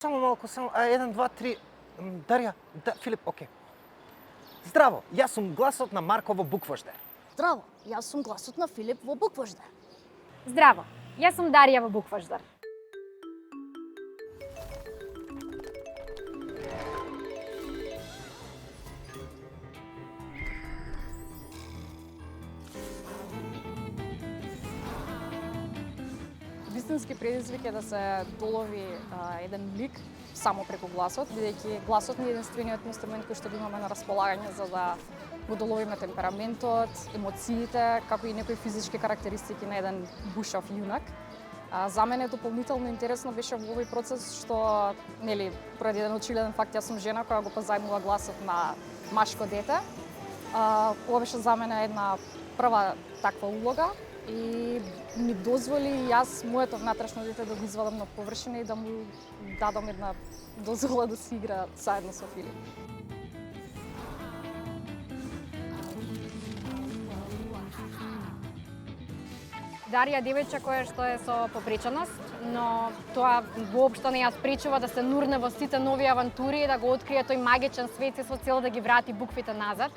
Само малку, само, 1, 2, 3. Дарија, Филип, окей. Здраво, јас сум гласот на Марко во Буквождер. Здраво, јас сум гласот на Филип во Буквождер. Здраво, јас сум Дарија во Буквождар. Вистински предизвик е да се долови еден лик само преку гласот, бидејќи гласот не е единствениот инструмент кој што го имаме на располагање за да го доловиме темпераментот, емоциите, како и некои физички карактеристики на еден бушав јунак. За мене дополнително интересно беше во овој процес што, нели, поради еден очигледен факт, јас сум жена која го позајмува гласот на машко дете. Ова беше за мене една прва таква улога и ми дозволи јас моето внатрешно дете да го извадам на површина и да му дадам една дозвола да си игра заедно со Филип. Дарија девојче која што е со попреченост, но тоа воопшто не ја спречува да се нурне во сите нови авантури и да го открие тој магичен свет со цел да ги врати буквите назад.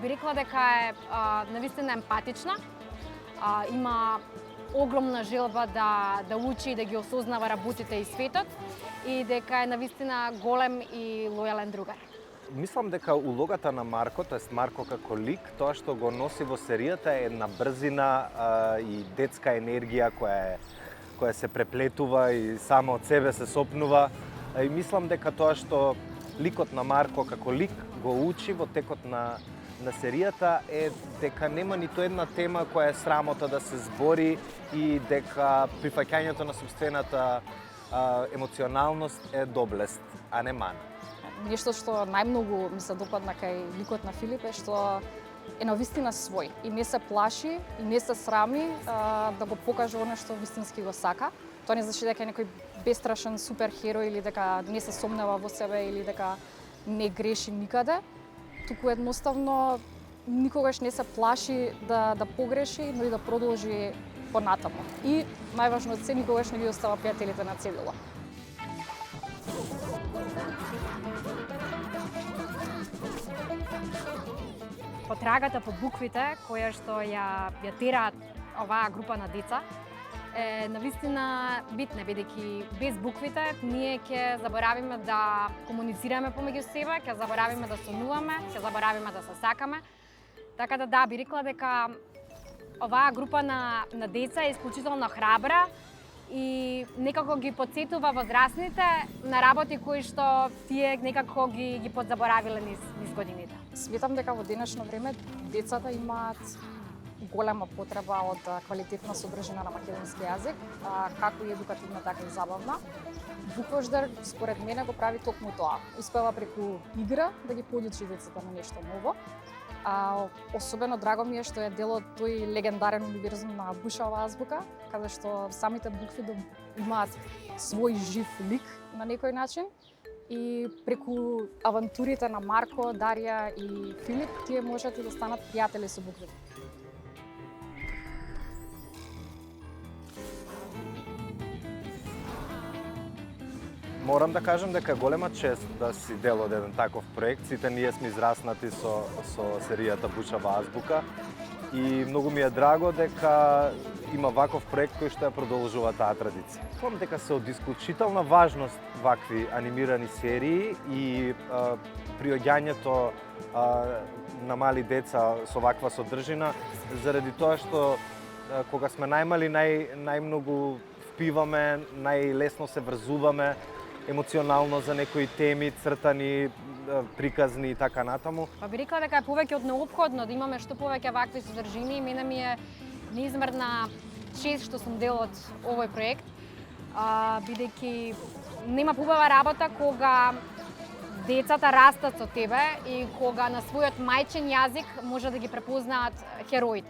Би рекла дека е навистина емпатична, има огромна желба да учи и да ги осознава работите и светот и дека е навистина голем и лојален другар. Мислам дека улогата на Марко, тоест Марко како лик, тоа што го носи во серијата е една брзина и детска енергија која се преплетува и само од себе се сопнува. И мислам дека тоа што ликот на Марко како лик го учи во текот на серијата е дека нема ниту една тема која е срамота да се збори и дека прифаќањето на сопствената емоционалност е доблест, а не мана. Нешто што најмногу ми се допадна кај ликот на Филип е што е навистина свој и не се плаши и не се срами да го покаже оно што вистински го сака. Тоа не значи дека е некој бестрашен суперхерој или дека не се сомнева во себе или дека не греши никаде. Туку едноставно никогаш не се плаши да погреши, но и да продолжи понатаму. И најважно од се, никогаш не ги остава пријателите на цедила. Потрагата по буквите, која што ја тераат оваа група на деца, е навистина битна, бидејќи без буквите ние ќе заборавиме да комуницираме помеѓу себе, ќе заборавиме да сонуваме, ќе заборавиме да се сакаме. Така да, би рекла дека оваа група на деца е исклучително храбра и некако ги потсетува возрастните на работи кои што тие некако ги подзаборавиле низ годините. Сметам дека во денешно време децата имаат голема потреба од квалитетна содржина на македонски јазик, како и едукативна, така и забавна. Буквождер, според мене, го прави токму тоа. Успева преку игра да ги подучи децата на нешто ново. Особено драго ми е што е дел од тој легендарен универзум на Бушава азбука, каде што самите букви имаат свој жив лик на некој начин. И преку авантурите на Марко, Дарија и Филип, тие можат и да станат пријатели со буквите. Морам да кажам дека е голема чест да си дел од еден таков проект. Сите ние сме израснати со серијата Бушава азбука и многу ми е драго дека има ваков проект кој што ја продолжува таа традиција. Мислам дека се од исклучителна важност вакви анимирани серии и приоѓањето на мали деца со ваква содржина, заради тоа што кога сме најмали најмногу впиваме, најлесно се врзуваме емоционално за некои теми, цртани, приказни и така натаму. Би рекла дека е повеќе од неопходно да имаме што повеќе вакви содржини. Мене ми е неизмерна чест што сум дел од овој проект, бидејќи нема побава работа кога децата растат со тебе и кога на својот мајчин јазик може да ги препознаат хероите.